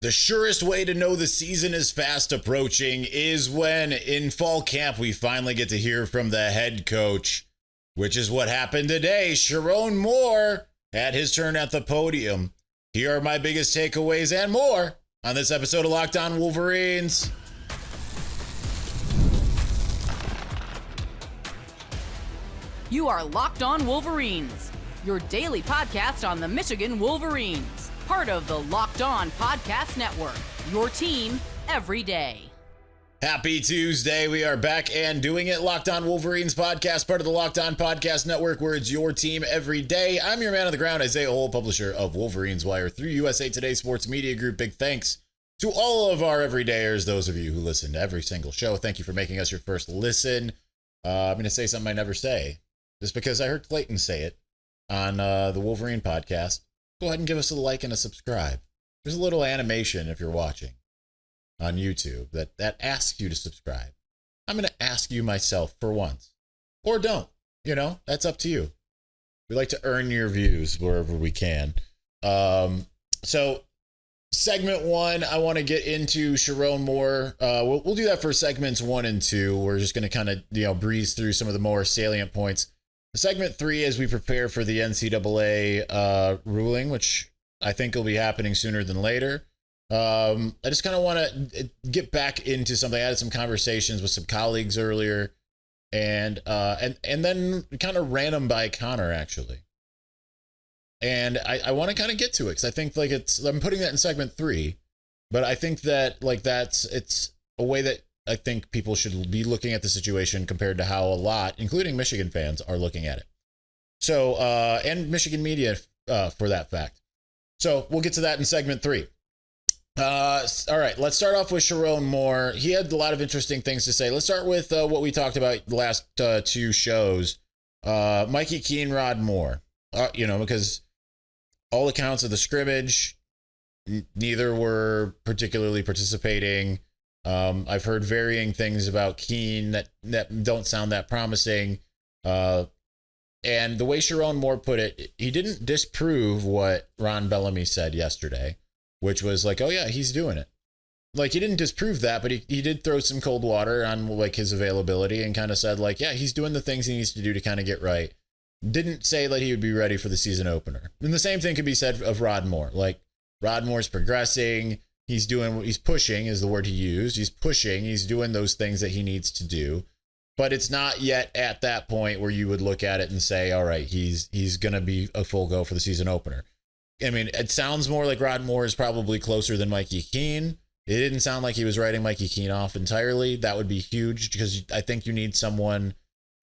The surest way to know the season is fast approaching is when in fall camp we finally get to hear from the head coach, which is what happened today. Sherrone Moore had his turn at the podium. Here are my biggest takeaways and more on this episode of Locked On Wolverines. You are Locked On Wolverines, your daily podcast on the Michigan Wolverines, part of the Locked On Podcast Network, your team every day. Happy Tuesday. We are back and doing it. Locked On Wolverines podcast, part of the Locked On Podcast Network, where it's your team every day. I'm your man on the ground, Isaiah Hole, publisher of Wolverines Wire through USA Today Sports Media Group. Big thanks to all of our everydayers, those of you who listen to every single show. Thank you for making us your first listen. I'm going to say something I never say, just because I heard Clayton say it on the Wolverine podcast. Go ahead and give us a like and a subscribe. There's a little animation if you're watching on YouTube that asks you to subscribe. I'm going to ask you myself for once, or don't. You know, that's up to you. We like to earn your views wherever we can. So segment one, I want to get into Sherrone Moore. We'll do that for segments 1 and 2. We're just going to kind of, breeze through some of the more salient points. Segment 3, as we prepare for the NCAA ruling, which I think will be happening sooner than later. I just kind of want to get back into something. I had some conversations with some colleagues earlier, and then kind of ran them by Connor, actually. And I want to kind of get to it because I think I'm putting that in segment 3, but I think that it's a way that I think people should be looking at the situation compared to how a lot, including Michigan fans, are looking at it. So, and Michigan media for that fact. So we'll get to that in segment 3. All right, let's start off with Sherrone Moore. He had a lot of interesting things to say. Let's start with what we talked about the last 2 shows. Mikey Keenrod Moore, because all accounts of the scrimmage, neither were particularly participating. I've heard varying things about Keen that don't sound that promising. And the way Sherrone Moore put it, he didn't disprove what Ron Bellamy said yesterday, which was like, oh yeah, he's doing it. Like, he didn't disprove that, but he did throw some cold water on like his availability and kind of said like, yeah, he's doing the things he needs to do to kind of get right. Didn't say that he would be ready for the season opener. And the same thing could be said of Rod Moore. Like, Rod Moore's progressing. He's pushing is the word he used. He's pushing. He's doing those things that he needs to do. But it's not yet at that point where you would look at it and say, all right, he's going to be a full go for the season opener. I mean, it sounds more like Rod Moore is probably closer than Mikey Keen. It didn't sound like he was writing Mikey Keen off entirely. That would be huge because I think you need someone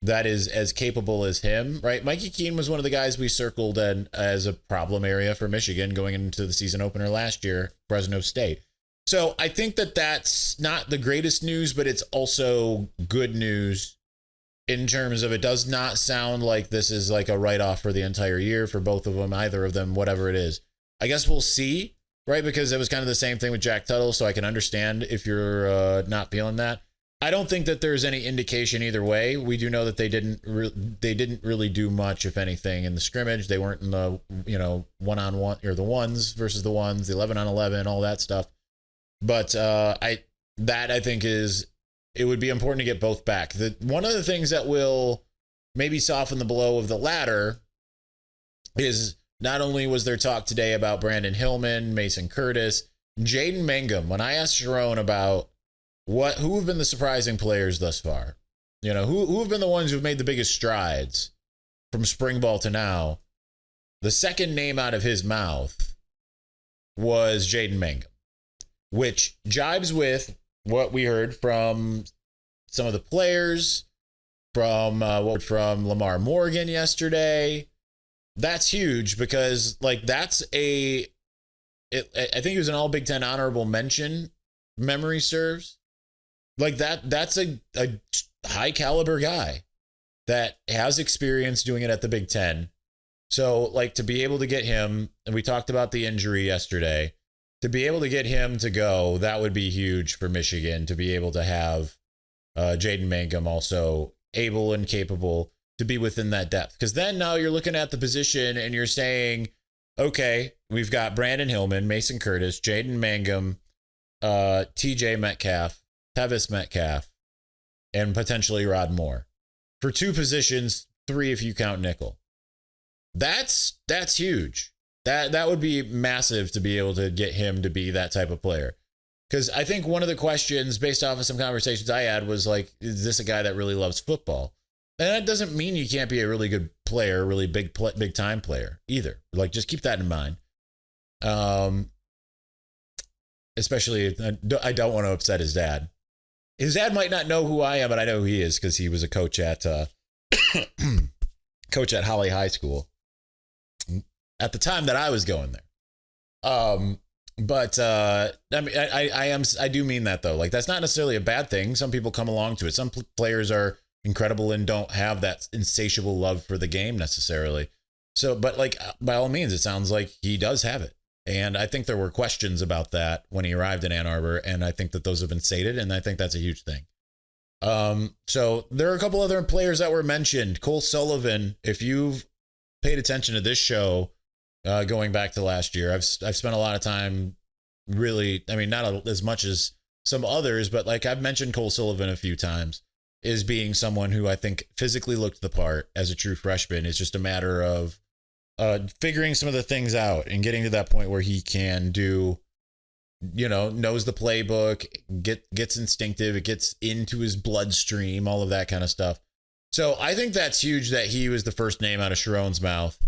that is as capable as him, right? Mikey Keen was one of the guys we circled as a problem area for Michigan going into the season opener last year, Fresno State. So I think that's not the greatest news, but it's also good news in terms of it does not sound like this is like a write-off for the entire year for both of them, either of them, whatever it is. I guess we'll see, right? Because it was kind of the same thing with Jack Tuttle, so I can understand if you're not feeling that. I don't think that there's any indication either way. We do know that they didn't really do much, if anything, in the scrimmage. They weren't in the, one-on-one or the ones versus the ones, the 11-on-11, all that stuff. But I think it would be important to get both back. One of the things that will maybe soften the blow of the latter is not only was there talk today about Brandon Hillman, Mason Curtis, Jaden Mangham. When I asked Sherrone about who have been the surprising players thus far, who have been the ones who've made the biggest strides from spring ball to now, the second name out of his mouth was Jaden Mangham, which jibes with what we heard from some of the players, from Lamar Morgan yesterday. That's huge because I think he was an all Big Ten honorable mention, memory serves. Like that's a high caliber guy that has experience doing it at the Big Ten. So to be able to get him, and we talked about the injury yesterday, to be able to get him to go, that would be huge for Michigan, to be able to have Jaden Mangham also able and capable to be within that depth. Because then now you're looking at the position and you're saying, okay, we've got Brandon Hillman, Mason Curtis, Jaden Mangham, TJ Metcalf, Tevis Metcalf, and potentially Rod Moore for 2 positions, 3 if you count nickel. That's huge. That would be massive to be able to get him to be that type of player. Because I think one of the questions based off of some conversations I had was like, is this a guy that really loves football? And that doesn't mean you can't be a really good player, really big time player either. Like, just keep that in mind. Especially, I don't want to upset his dad. His dad might not know who I am, but I know who he is because he was a coach at Holly High School at the time that I was going there. But I mean, I do mean that though. Like, that's not necessarily a bad thing. Some people come along to it. Some players are incredible and don't have that insatiable love for the game necessarily. So, but like, by all means, it sounds like he does have it. And I think there were questions about that when he arrived in Ann Arbor. And I think that those have been sated. And I think that's a huge thing. So there are a couple other players that were mentioned. Cole Sullivan, if you've paid attention to this show, going back to last year, I've spent a lot of time really, I mean, not as much as some others, but like I've mentioned Cole Sullivan a few times as being someone who I think physically looked the part as a true freshman. It's just a matter of figuring some of the things out and getting to that point where he can do, knows the playbook, gets instinctive, it gets into his bloodstream, all of that kind of stuff. So I think that's huge that he was the first name out of Sherrone's mouth.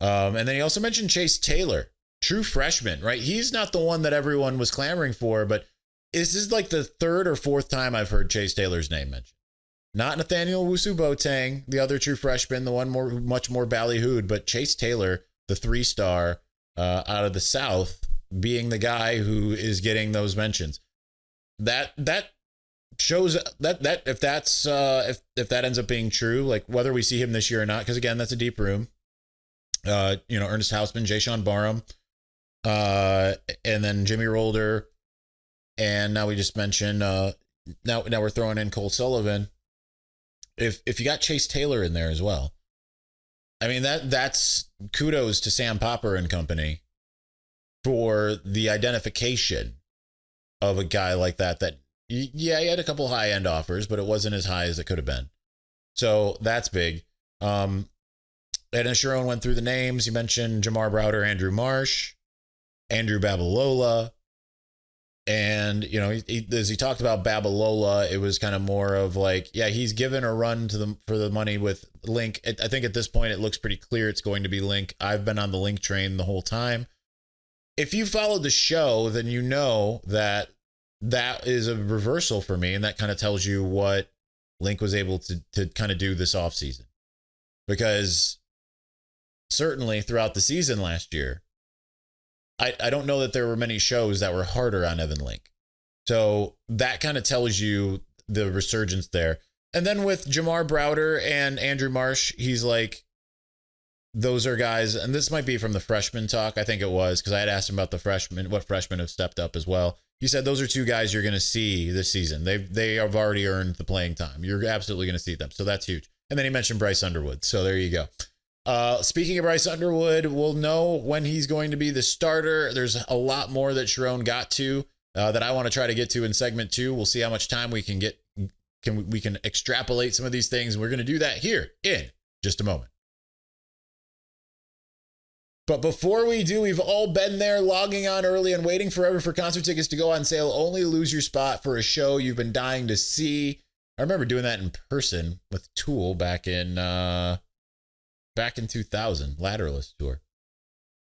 And then he also mentioned Chase Taylor, true freshman, right? He's not the one that everyone was clamoring for, but this is like the 3rd or 4th time I've heard Chase Taylor's name mentioned. Not Nathaniel Wusu-Boateng, the other true freshman, the one much more ballyhooed, but Chase Taylor, the 3-star out of the South, being the guy who is getting those mentions. That shows that if that ends up being true, like whether we see him this year or not, because again, that's a deep room. Ernest Hausman, Jay-Sean Barham, and then Jimmy Rolder, and now we just mentioned now we're throwing in Cole Sullivan. If you got Chase Taylor in there as well, I mean that's kudos to Sam Popper and company for the identification of a guy like that. That he had a couple high end offers, but it wasn't as high as it could have been. So that's big. And Sherrone went through the names. He mentioned Jamar Browder, Andrew Marsh, Andrew Babalola. And, as he talked about Babalola, it was kind of more of like, yeah, he's given a run for the money with Link. I think at this point, it looks pretty clear it's going to be Link. I've been on the Link train the whole time. If you followed the show, then you know that is a reversal for me. And that kind of tells you what Link was able to kind of do this offseason. Because certainly throughout the season last year, I don't know that there were many shows that were harder on Evan Link. So that kind of tells you the resurgence there. And then with Jamar Browder and Andrew Marsh, he's like, those are guys, and this might be from the freshman talk. I think it was, because I had asked him about the freshmen, what freshmen have stepped up as well. He said those are 2 guys you're going to see this season. They have already earned the playing time. You're absolutely going to see them. So that's huge. And then he mentioned Bryce Underwood. So there you go. Speaking of Bryce Underwood, we'll know when he's going to be the starter. There's a lot more that Sherrone got to that I want to try to get to in segment 2. We'll see how much time we can get. We can extrapolate some of these things. We're going to do that here in just a moment. But before we do, we've all been there logging on early and waiting forever for concert tickets to go on sale, only to lose your spot for a show you've been dying to see. I remember doing that in person with Tool back in 2000, Lateralus tour.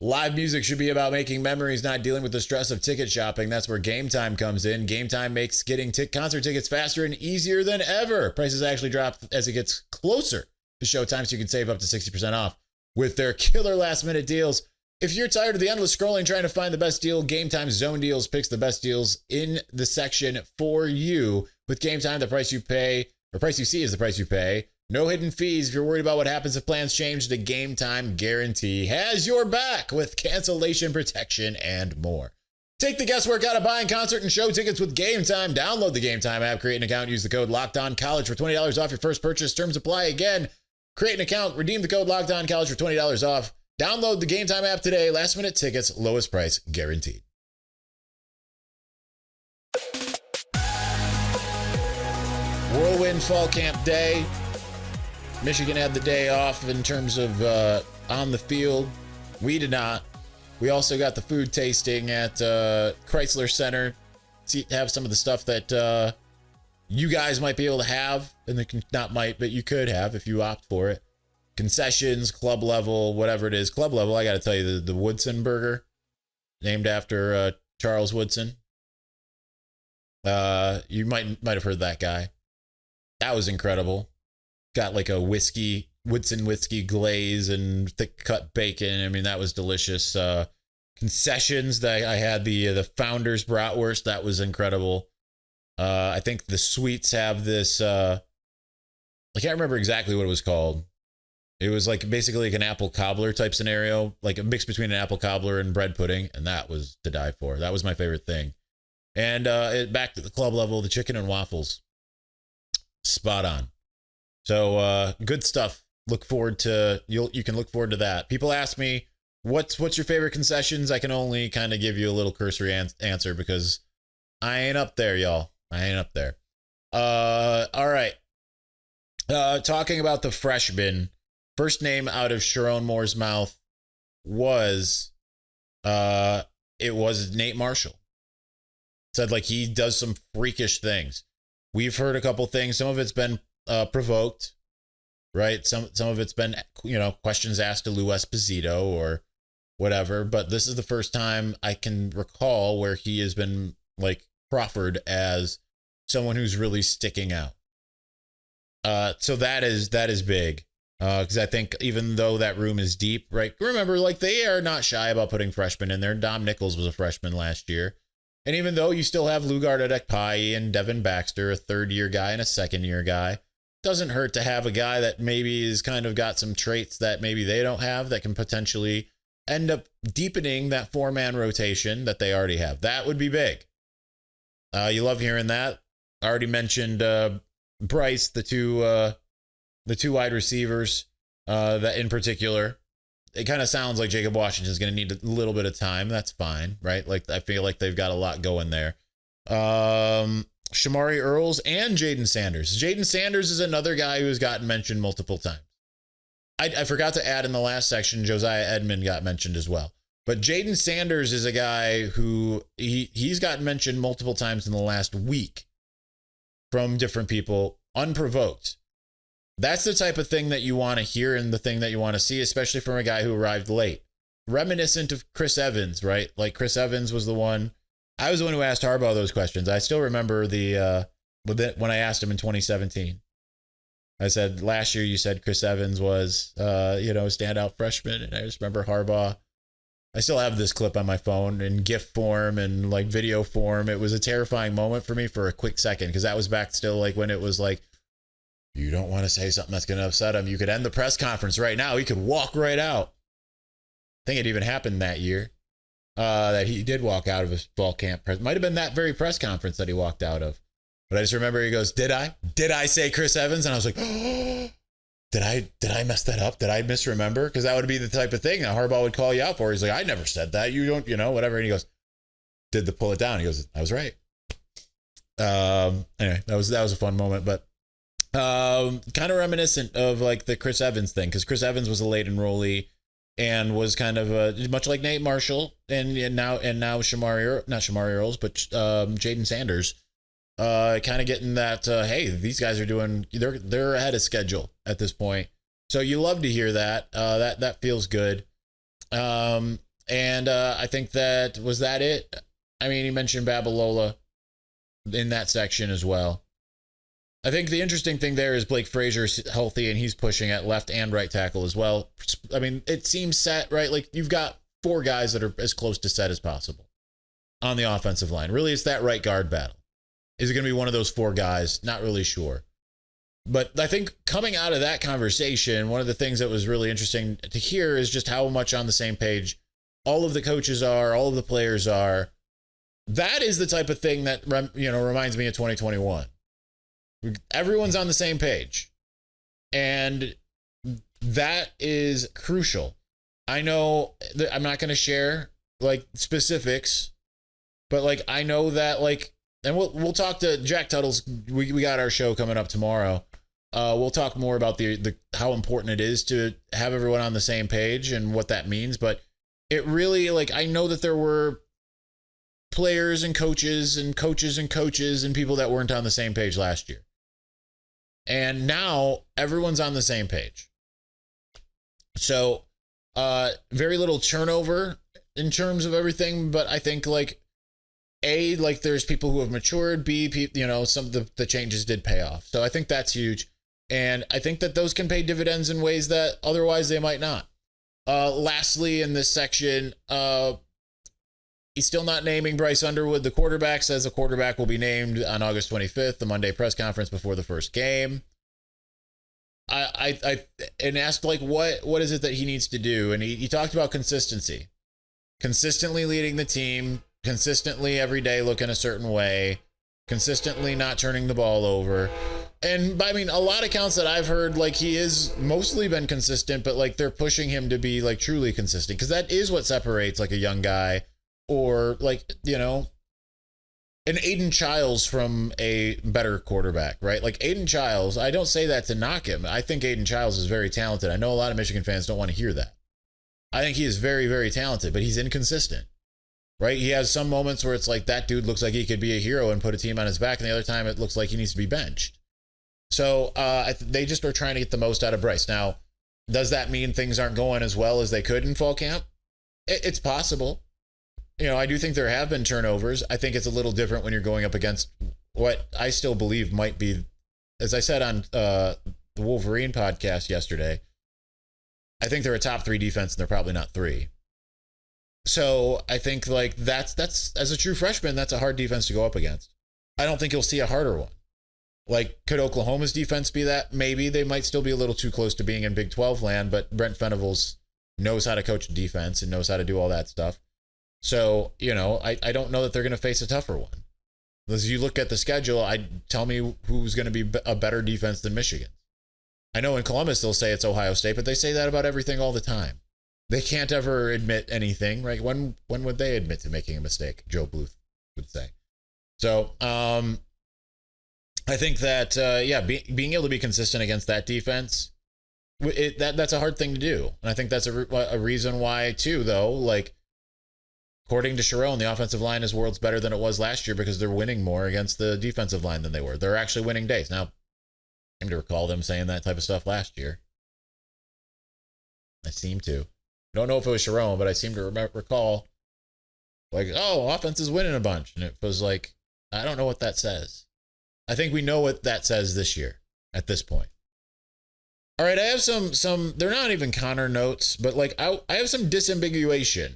Live music should be about making memories, not dealing with the stress of ticket shopping. That's where Gametime comes in. Gametime makes getting concert tickets faster and easier than ever. Prices actually drop as it gets closer to showtime, so you can save up to 60% off with their killer last-minute deals. If you're tired of the endless scrolling trying to find the best deal, Gametime Zone Deals picks the best deals in the section for you. With Gametime, the price you pay, or price you see is the price you pay. No hidden fees. If you're worried about what happens if plans change, the Gametime guarantee has your back with cancellation protection and more. Take the guesswork out of buying concert and show tickets with Gametime. Download the Gametime app, create an account, use the code LOCKEDONCollege for $20 off your first purchase. Terms apply again. Create an account, redeem the code LOCKEDONCollege for $20 off. Download the Gametime app today. Last minute tickets, lowest price guaranteed. Whirlwind Fall Camp Day. Michigan had the day off in terms of on the field. We did not. We also got the food tasting at Chrysler Center. Have some of the stuff that you guys might be able to have, and not might, but you could have if you opt for it. Concessions, club level, whatever it is. Club level, I got to tell you, the Woodson burger, named after Charles Woodson. You might have heard that guy. That was incredible. Got like a Woodson whiskey glaze and thick cut bacon. I mean, that was delicious. Concessions, that I had the Founders Bratwurst. That was incredible. I think the sweets have this. I can't remember exactly what it was called. It was like basically like an apple cobbler type scenario, like a mix between an apple cobbler and bread pudding, and that was to die for. That was my favorite thing. And back to the club level, the chicken and waffles, spot on. So good stuff. Look forward to you can look forward to that. People ask me what's your favorite concessions. I can only kind of give you a little cursory answer because I ain't up there, y'all. I ain't up there. All right. Talking about the Freshmen. First name out of Sherrone Moore's mouth was Nate Marshall. Said like he does some freakish things. We've heard a couple things. Some of it's been provoked, right? Some of it's been, questions asked to Lou Esposito or whatever. But this is the first time I can recall where he has been like proffered as someone who's really sticking out. So that is big. Because I think even though that room is deep, right? Remember, like they are not shy about putting freshmen in there. Dom Nichols was a freshman last year. And even though you still have Lugard Adekpai and Devin Baxter, a third-year guy and a second-year guy, doesn't hurt to have a guy that maybe is kind of got some traits that maybe they don't have that can potentially end up deepening that four-man rotation that they already have. That would be big. You love hearing that. I already mentioned Bryce, the two wide receivers that in particular. It kind of sounds like Jacob Washington is going to need a little bit of time. That's fine, right? Like I feel like they've got a lot going there. Shamari Earls and Jaden Sanders. Jaden Sanders is another guy who has gotten mentioned multiple times. I forgot to add in the last section, Josiah Edmond got mentioned as well. But Jaden Sanders is a guy who he's gotten mentioned multiple times in the last week from different people, unprovoked. That's the type of thing that you want to hear and the thing that you want to see, especially from a guy who arrived late. Reminiscent of Chris Evans, right? Like Chris Evans was the one. I was the one who asked Harbaugh those questions. I still remember when I asked him in 2017. I said, last year you said Chris Evans was, a standout freshman. And I just remember Harbaugh. I still have this clip on my phone in GIF form and like video form. It was a terrifying moment for me for a quick second because that was back still like when it was like, you don't want to say something that's going to upset him. You could end the press conference right now. He could walk right out. I think it even happened that year that he did walk out of his fall camp. Might have been that very press conference that he walked out of. But I just remember he goes, did I say Chris Evans? And I was like, oh, did I mess that up? Did I misremember? Because that would be the type of thing that Harbaugh would call you out for. He's like, I never said that. You don't, whatever. And he goes, pull it down. He goes, I was right. Anyway, that was a fun moment, but kind of reminiscent of like the Chris Evans thing, because Chris Evans was a late enrollee and was kind of much like Nate Marshall and now not Shamari Earls, but Jaden Sanders, kind of getting that hey, these guys are doing they're ahead of schedule at this point. So you love to hear that. That feels good. And I think that was that it. I mean, he mentioned Babalola in that section as well. I think the interesting thing there is Blake Frazier's healthy and he's pushing at left and right tackle as well. I mean, it seems set, right? Like you've got four guys that are as close to set as possible on the offensive line. Really, it's that right guard battle. Is it going to be one of those four guys? Not really sure. But I think coming out of that conversation, one of the things that was really interesting to hear is just how much on the same page all of the coaches are, all of the players are. That is the type of thing that, reminds me of 2021. Everyone's on the same page. And that is crucial. I know that I'm not going to share like specifics, but like I know that like, and we'll talk to Jack Tuttle's. We got our show coming up tomorrow. We'll talk more about the how important it is to have everyone on the same page and what that means. But it really, like, I know that there were players and coaches and coaches and coaches and people that weren't on the same page last year. And now everyone's on the same page. So very little turnover in terms of everything. But I think like like there's people who have matured. B, you know, some of the changes did pay off. So I think that's huge. And I think that those can pay dividends in ways that otherwise they might not. Lastly, in this section, he's still not naming Bryce Underwood, the quarterback. Says the quarterback will be named on August 25th, the Monday press conference before the first game. I asked like what is it that he needs to do, and he talked about consistency, consistently leading the team, consistently every day looking a certain way, consistently not turning the ball over. And I mean, a lot of counts that I've heard, like he is mostly been consistent, but like they're pushing him to be like truly consistent, because that is what separates like a young guy or like, you know, an Aiden Childs from a better quarterback, right? Like Aiden Childs, I don't say that to knock him. I think Aiden Childs is very talented. I know a lot of Michigan fans don't want to hear that. I think he is very, very talented, but he's inconsistent, right? He has some moments where it's like that dude looks like he could be a hero and put a team on his back, and the other time it looks like he needs to be benched. So they just are trying to get the most out of Bryce. Now, does that mean things aren't going as well as they could in fall camp? It's possible. You know, I do think there have been turnovers. I think it's a little different when you're going up against what I still believe might be, as I said on the Wolverine podcast yesterday, I think they're a top 3 defense and they're probably not 3. So I think like that's as a true freshman, that's a hard defense to go up against. I don't think you'll see a harder one. Like, could Oklahoma's defense be that? Maybe. They might still be a little too close to being in Big 12 land, but Brent Venables knows how to coach defense and knows how to do all that stuff. So, you know, I don't know that they're going to face a tougher one. As you look at the schedule, tell me who's going to be a better defense than Michigan. I know in Columbus they'll say it's Ohio State, but they say that about everything all the time. They can't ever admit anything, right? When would they admit to making a mistake? Joe Bluth would say. So, I think that, being able to be consistent against that defense, that's a hard thing to do. And I think that's a reason why, too, though, like, according to Sherrone, the offensive line is worlds better than it was last year because they're winning more against the defensive line than they were. They're actually winning days. Now, I seem to recall them saying that type of stuff last year. I seem to. I don't know if it was Sherrone, but I seem to recall, like, oh, offense is winning a bunch. And it was like, I don't know what that says. I think we know what that says this year at this point. All right, I have some they're not even Connor notes, but like I have some disambiguation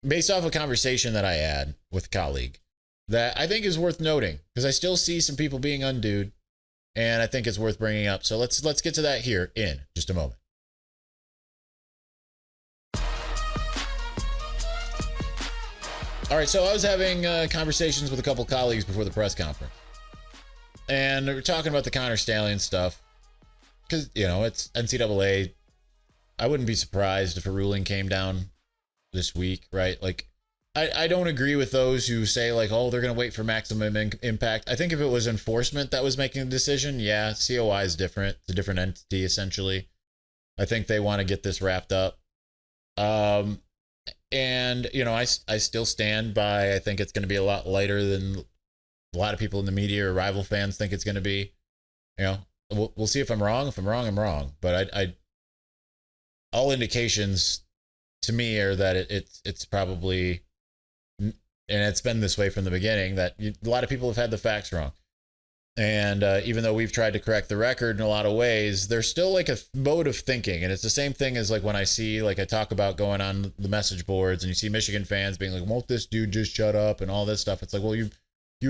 based off a conversation that I had with a colleague that I think is worth noting, because I still see some people being undued, and I think it's worth bringing up. So let's get to that here in just a moment. All right, so I was having conversations with a couple colleagues before the press conference. And we're talking about the Connor Stalions stuff because, you know, it's NCAA. I wouldn't be surprised if a ruling came down this week, right? Like, I don't agree with those who say, like, oh, they're going to wait for maximum impact. I think if it was enforcement that was making the decision, yeah, COI is different. It's a different entity, essentially. I think they want to get this wrapped up. And, you know, I still stand by, I think it's going to be a lot lighter than a lot of people in the media or rival fans think it's going to be. You know, we'll see if I'm wrong. If I'm wrong, I'm wrong. But I all indications to me are that it's probably, and it's been this way from the beginning, that a lot of people have had the facts wrong. And even though we've tried to correct the record in a lot of ways, there's still like a mode of thinking. And it's the same thing as like when I see, like I talk about going on the message boards and you see Michigan fans being like, won't this dude just shut up and all this stuff. It's like, well, you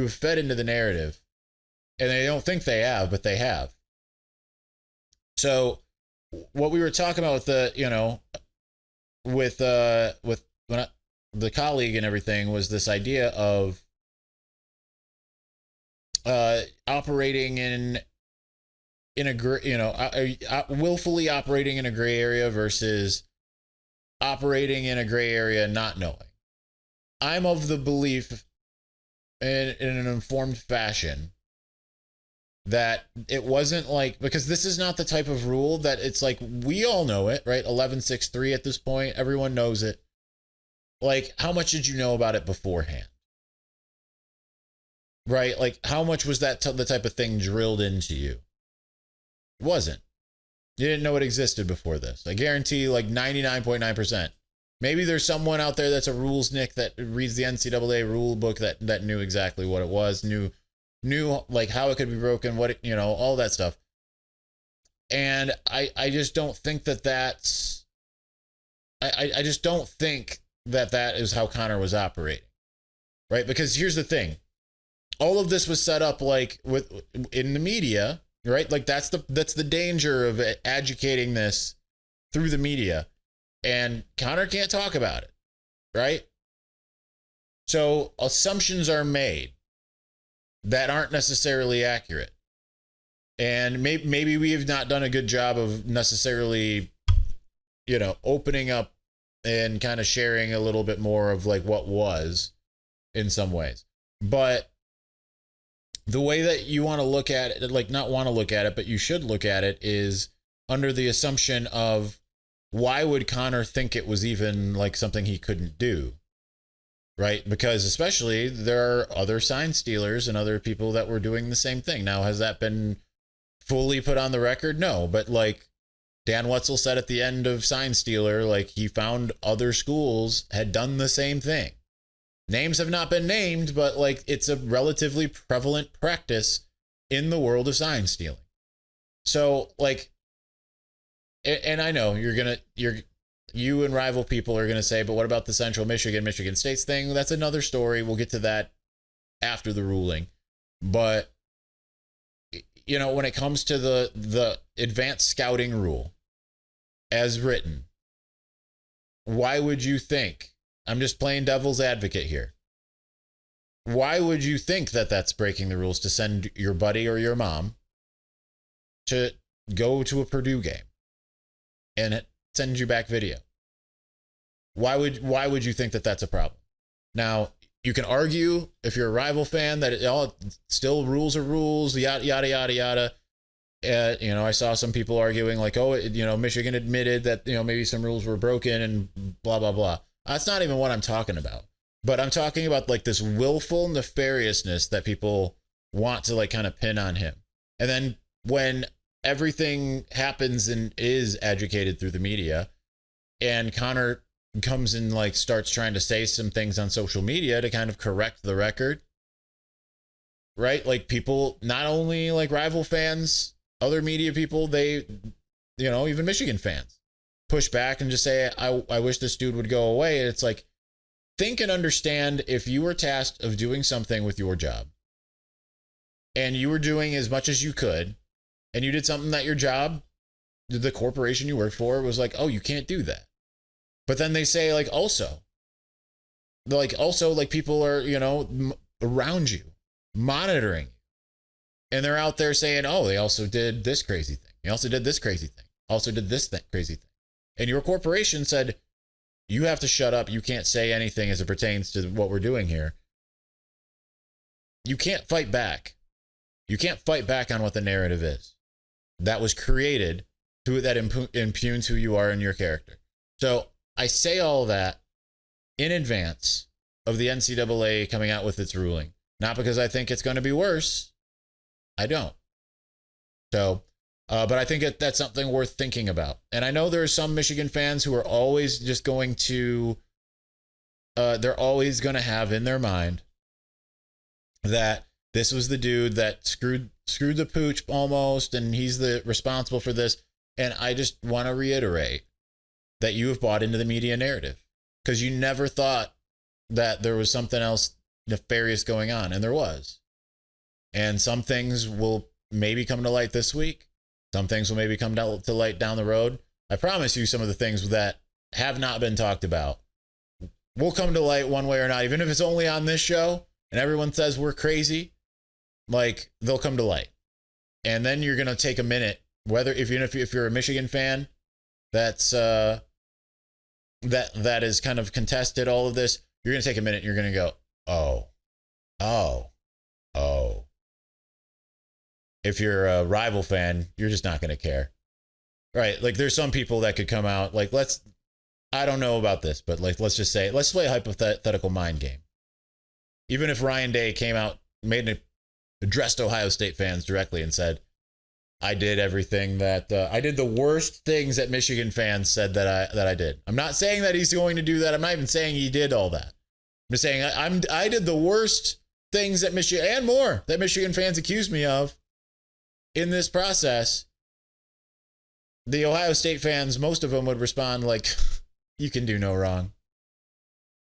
have fed into the narrative, and they don't think they have, but they have. So what we were talking about with the, you know, with the colleague and everything was this idea of operating in a gray, you know, willfully operating in a gray area versus operating in a gray area and not knowing. I'm of the belief in an informed fashion that it wasn't like, because this is not the type of rule that it's like, we all know it, right? 11.6.3 at this point, everyone knows it. Like, how much did you know about it beforehand? Right? Like, how much was that the type of thing drilled into you? It wasn't. You didn't know it existed before this. I guarantee like 99.9%. Maybe there's someone out there that's a rules nick that reads the NCAA rule book that knew exactly what it was, knew like how it could be broken, what it, all that stuff. And I just don't think that's I just don't think that is how Connor was operating. Right? Because here's the thing. All of this was set up like in the media, right? Like that's the danger of educating this through the media. And Connor can't talk about it, right? So assumptions are made that aren't necessarily accurate. And maybe we have not done a good job of necessarily, opening up and kind of sharing a little bit more of like what was in some ways. But the way that you want to look at it, like not want to look at it, but you should look at it, is under the assumption of, why would Connor think it was even like something he couldn't do? Right? Because especially there are other sign stealers and other people that were doing the same thing. Now, has that been fully put on the record? No, but like Dan Wetzel said at the end of Sign Stealer, like he found other schools had done the same thing. Names have not been named, but like it's a relatively prevalent practice in the world of sign stealing. So like, and I know you and rival people are going to say, but what about the Central Michigan State's thing? That's another story. We'll get to that after the ruling. But, when it comes to the advanced scouting rule as written, why would you think, I'm just playing devil's advocate here, why would you think that that's breaking the rules to send your buddy or your mom to go to a Purdue game and it sends you back video? Why would you think that that's a problem? Now, you can argue if you're a rival fan that still rules are rules, yada, yada, yada, yada. I saw some people arguing like, Michigan admitted that, maybe some rules were broken and blah, blah, blah. That's not even what I'm talking about. But I'm talking about like this willful nefariousness that people want to like kind of pin on him. And then when everything happens and is educated through the media, and Connor comes and like starts trying to say some things on social media to kind of correct the record, right? Like people, not only like rival fans, other media people, they, even Michigan fans push back and just say, I wish this dude would go away. And it's like, think and understand, if you were tasked of doing something with your job and you were doing as much as you could, and you did something that your job, the corporation you worked for, was like, oh, you can't do that. But then they say like, also people are, around you, monitoring you. And they're out there saying, oh, they also did this crazy thing. They also did this crazy thing. Also did this crazy thing. And your corporation said, you have to shut up. You can't say anything as it pertains to what we're doing here. You can't fight back. You can't fight back on what the narrative is that was created that impugns who you are and your character. So I say all that in advance of the NCAA coming out with its ruling, not because I think it's going to be worse. I don't. So, but I think that's something worth thinking about. And I know there are some Michigan fans who are always just going to, they're always going to have in their mind that this was the dude that screwed the pooch almost, and he's the responsible for this. And I just want to reiterate that you have bought into the media narrative, because you never thought that there was something else nefarious going on, and there was. And some things will maybe come to light this week. Some things will maybe come to light down the road. I promise you, some of the things that have not been talked about will come to light one way or not, even if it's only on this show and everyone says we're crazy. Like, they'll come to light. And then you're going to take a minute, if you're a Michigan fan that's that is kind of contested all of this, you're going to take a minute and you're going to go, oh. If you're a rival fan, you're just not going to care. Right? Like, there's some people that could come out, like, I don't know about this, but like, let's play a hypothetical mind game. Even if Ryan Day came out, addressed Ohio State fans directly and said, I did everything that, I did the worst things that Michigan fans said that I did. I'm not saying that he's going to do that. I'm not even saying he did all that. I'm just saying I did the worst things that Michigan, and more, that Michigan fans accused me of in this process. The Ohio State fans, most of them would respond like, you can do no wrong.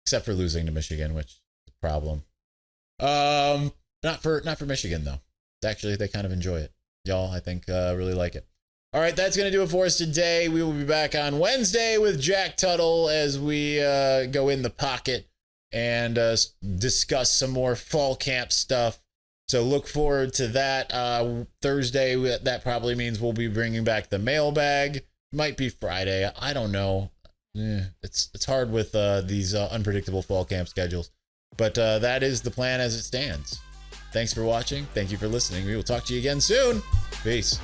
Except for losing to Michigan, which is a problem. Not for Michigan, though. Actually, they kind of enjoy it. Y'all, I think, really like it. All right, that's going to do it for us today. We will be back on Wednesday with Jack Tuttle as we go in the pocket and discuss some more fall camp stuff. So look forward to that. Thursday, that probably means we'll be bringing back the mailbag. Might be Friday. I don't know. It's hard with these unpredictable fall camp schedules. But that is the plan as it stands. Thanks for watching. Thank you for listening. We will talk to you again soon. Peace.